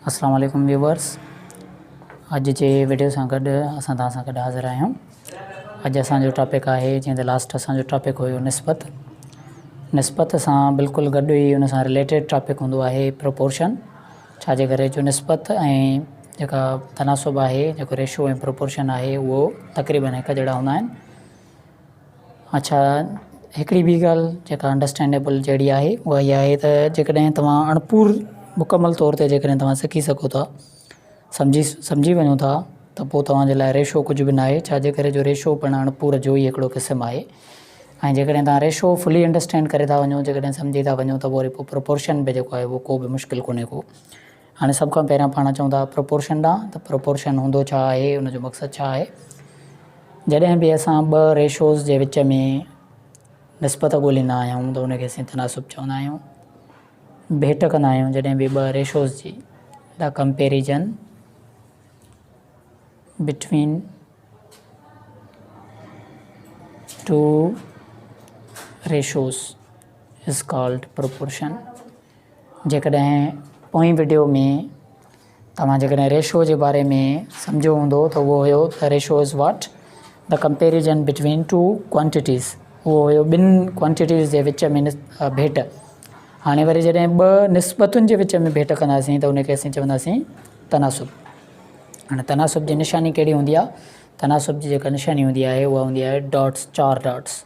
अस्सलाम वालेकुम व्यूवर्स। अज जे वीडियो सां गॾु असां तव्हां सां गॾु हाज़िर आहियूं। अॼु असांजो टॉपिक आहे, जीअं त लास्ट असांजो टॉपिक हुयो निस्बत सां बिल्कुलु गॾु ई उन सां रिलेटेड टॉपिक हूंदो आहे प्रोपोर्शन। छाजे करे जो निस्बत ऐं जेका तनासुब आहे, जेको रेशो ऐं प्रोपोर्शन आहे, उहो तक़रीबन हिकु जहिड़ा हूंदा आहिनि। अच्छा, हिकिड़ी ॿी ॻाल्हि जेका अंडरस्टैंडेबल जहिड़ी आहे उहा इहा आहे त जेकॾहिं तव्हां अणपूर मुकमल तौर ते जेकॾहिं तव्हां सिखी सघो था, सम्झी वञो था, त पोइ तव्हांजे लाइ रेशो कुझु बि न आहे। छाजे करे जो रेशो पिण अणपूर जो ई हिकिड़ो क़िस्म आहे। ऐं जेकॾहिं तव्हां रेशो फुली अंडरस्टैंड करे था वञो, जेकॾहिं सम्झी था वञो, त वरी पोइ प्रोपोर्शन बि जेको आहे उहो को बि मुश्किल कोन्हे को। हाणे सभ खां पहिरियां पाण चऊं था प्रोपोर्शन ॾांहुं, त प्रोपोर्शन हूंदो छा आहे, उनजो मक़सदु छा आहे। जॾहिं बि असां ॿ रेशोज़ जे विच में निस्बत ॻोल्हींदा आहियूं त उनखे असीं तनासुब चवंदा आहियूं। भेट कंदा आहियूं जॾहिं बि ॿ रेशोज़ जी, the comparison between two ratios is called proportion. जेकॾहिं पोइ वीडियो में तव्हां जेकॾहिं रेशो जे बारे में सम्झो हूंदो त उहो हुयो त ratio is what, the comparison between two quantities. उहो हुयो ॿिनि क्वांटिटीज़ जे विच में भेट। हाणे वरी जॾहिं ॿ निस्बतुनि जे विच में भेट कंदासीं त उनखे असीं चवंदासीं तनासुब। हाणे तनासुब जी निशानी कहिड़ी हूंदी आहे? तनासुब जी जेका निशानी हूंदी आहे उहा हूंदी आहे डॉट्स, 4 डॉट्स।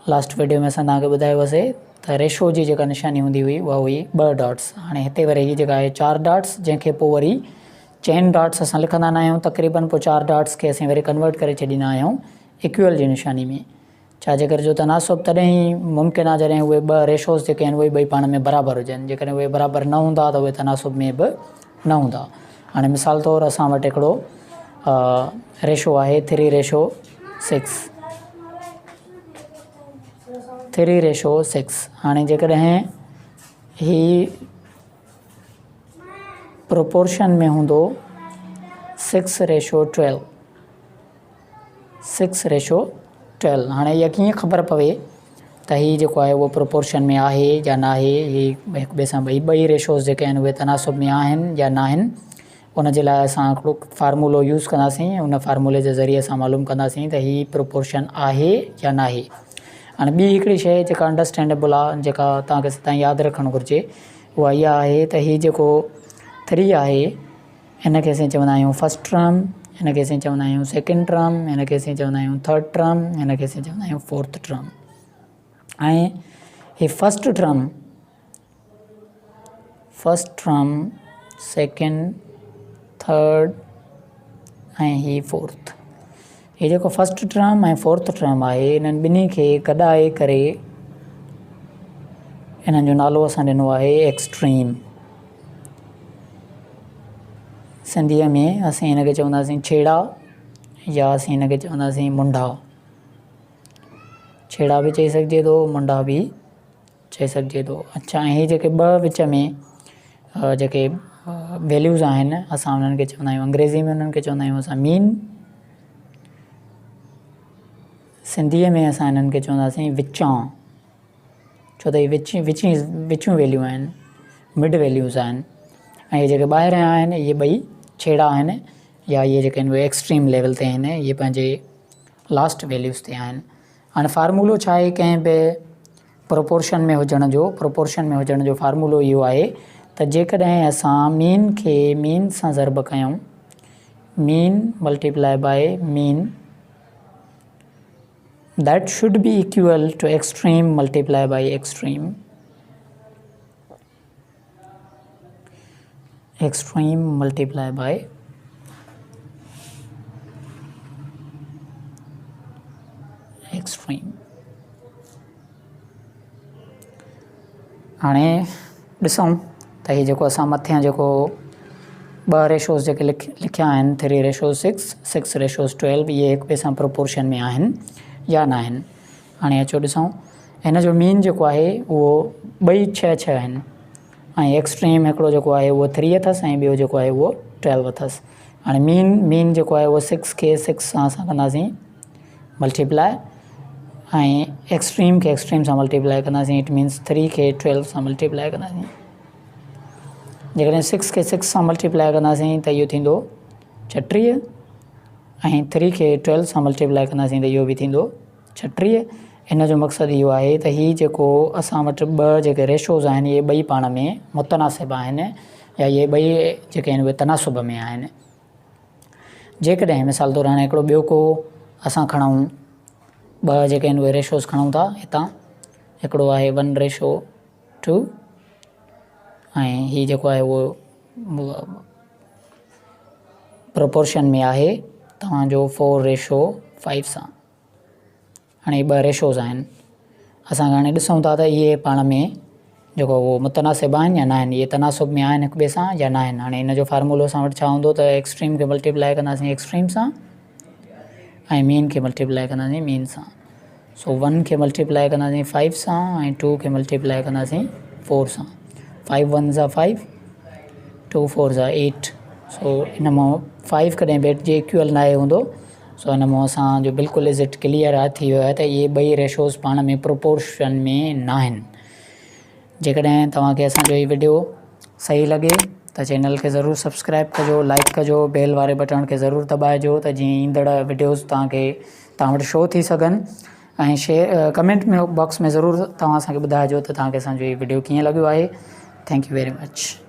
लास्ट वीडियो में असां तव्हांखे ॿुधायो हुयोसीं त रेशो जी जेका निशानी हूंदी हुई उहा हुई 2 डॉट्स। हाणे हिते वरी हीअ जेका आहे 4 डॉट्स, जंहिंखे पोइ वरी चेन डॉट्स असां लिखंदा न आहियूं। तक़रीबन पोइ 4 डॉट्स खे असीं वरी कन्वर्ट करे छॾींदा आहियूं इक्वल जी निशानी में। छाजे करे जो तनासुब तॾहिं ई मुमकिन आहे जॾहिं उहे ॿ रेशोज़ जेके आहिनि उहे ॿई पाण में बराबरि हुजनि। जेकॾहिं उहे बराबरि न हूंदा त उहे तनासुब में बि न हूंदा। हाणे मिसाल तौरु असां वटि हिकिड़ो रेशो आहे 3:6। 3:6। हाणे जेकॾहिं ही प्रोपोर्शन में हूंदो 6:12। 6:12। हाणे इहा कीअं ख़बर पवे त हीअ जेको आहे उहो प्रोपोर्शन में आहे या न आहे। ही हिक ॿिए सां ॿई रेशोज़ जेके आहिनि उहे तनासुब में आहिनि या न आहिनि। उनजे लाइ असां हिकिड़ो फार्मूलो यूज़ कंदासीं। उन फार्मूले जे ज़रिए असां मालूम कंदासीं त हीअ प्रोपोर्शन आहे या न आहे। हाणे ॿी हिकिड़ी शइ जेका अंडरस्टैंडेबल आहे, जेका तव्हांखे सिधा यादि रखणु घुरिजे, उहा इहा आहे त हीअ जेको 3 आहे, हिनखे असीं चवंदा आहियूं फस्ट टर्म, हिनखे असीं चवंदा आहियूं सेकेंड टर्म, हिनखे असीं चवंदा आहियूं थर्ड टर्म, हिनखे असीं चवंदा आहियूं फोर्थ टर्म। ऐं ही फस्ट टर्म, सेकेंड, थर्ड ऐं ही फोर्थ। हीअ जेको फस्ट टर्म ऐं फोर्थ टर्म आहे, इन्हनि ॿिन्ही खे गॾाए करे इन्हनि जो नालो असां ॾिनो आहे एक्सट्रीम। सिंधीअ में असीं हिनखे चवंदासीं छेड़ा, या असीं हिनखे चवंदासीं मुंडा। छेड़ा बि चई सघिजे थो, मुंडा बि चई सघिजे थो। अच्छा, ऐं हीअ जेके ॿ विच में जेके वैल्यूज़ आहिनि, असां उन्हनि खे चवंदा आहियूं, अंग्रेज़ी में उन्हनि खे चवंदा आहियूं असां मीन। सिंधीअ में असां हिननि खे चवंदासीं विचां, छो त इहे विचूं वैल्यू आहिनि, मिड वैल्यूज़ आहिनि। ऐं इहे जेके ॿाहिरियां आहिनि इहे ॿई छेड़ा आहिनि, या इहे जेके आहिनि उहे एक्सट्रीम लेवल ते आहिनि, इहे पंहिंजे लास्ट वैल्यूज़ ते आहिनि। हाणे फार्मूलो छा आहे कंहिं बि प्रोपोर्शन में हुजण जो फार्मूलो इहो आहे त जेकॾहिं असां मीन खे मीन सां ज़र्ब कयूं, mean multiply by mean, that should be equal to extreme multiply by extreme. Extreme multiply by extreme. हाणे ॾिसूं त हीअ जेको असां मथियां जेको 2 रेशोज़ जेके लिखिया आहिनि 3:6, 6:12, इहे हिक ॿिए सां प्रोपोर्शन में आहिनि या न आहिनि। हाणे अचो ॾिसूं, हिन जो मीन जेको आहे उहो ॿई 6 आहिनि, ऐं एक्सट्रीम हिकिड़ो जेको आहे उहो 3 अथसि ऐं ॿियो जेको आहे उहो 12 अथसि। हाणे मीन जेको आहे उहो 6 खे 6 सां असां कंदासीं मल्टीप्लाई, ऐं एक्सट्रीम खे एक्सट्रीम सां मल्टीप्लाई कंदासीं। इट मीन्स 3 खे 12 सां मल्टीप्लाई कंदासीं। जेकॾहिं 6 खे 6 सां मल्टीप्लाए कंदासीं त इहो थींदो 36 ऐं 3 खे 12 सां मल्टीप्लाए कंदासीं त इहो बि थींदो 36। इन जो मक़सदु इहो आहे त हीअ जेको असां वटि ॿ जेके रेशोज़ आहिनि इहे ॿई पाण में मुतनासिब आहिनि या इहे ॿई जेके आहिनि उहे तनासुब में आहिनि। जेकॾहिं मिसाल तौरु हाणे हिकिड़ो ॿियो को असां खणूं ॿ जेके आहिनि उहे रेशोज़ खणूं था हितां, हिकिड़ो आहे 1:2 ऐं हीअ जेको आहे उहो प्रोपोर्शन में आहे तव्हांजो 4:5 सां। हाणे ॿ रेशोज़ आहिनि, असां हाणे ॾिसूं था त इहे पाण में जेको उहो मुतनासिब आहिनि या न आहिनि, इहे तनासुब में आहिनि हिक ॿिए सां या न आहिनि। हाणे इन जो फार्मूलो असां वटि छा हूंदो त एक्सट्रीम खे मल्टीप्लाए कंदासीं एक्सट्रीम सां ऐं मीन खे मल्टीप्लाए कंदासीं मीन सां। सो 1 खे मल्टीप्लाए कंदासीं 5 सां ऐं 2 खे मल्टीप्लाए कंदासीं 4 सां। 5 1 ज़ा 5, 2 4 ज़ा 8। सो इन मां 5 कॾहिं बेट जे इक्वल न आहे हूंदो। सो हिन मां असांजो बिल्कुलु इज़ क्लियर आहे थी वियो आहे त इहे ॿई रेशोज़ पाण में प्रोपोर्शन में न आहिनि। जेकॾहिं तव्हांखे असांजो हीउ वीडियो सही लॻे त चैनल खे ज़रूरु सब्सक्राइब कजो, लाइक कजो, बेल वारे बटण खे ज़रूरु दॿाइजो त जीअं ईंदड़ वीडियोज़ तव्हां वटि शो थी सघनि। ऐं कमेंट में बॉक्स में ज़रूरु तव्हां असांखे ॿुधाइजो त तव्हांखे असांजो हीउ वीडियो कीअं लॻियो आहे। Thank U very much.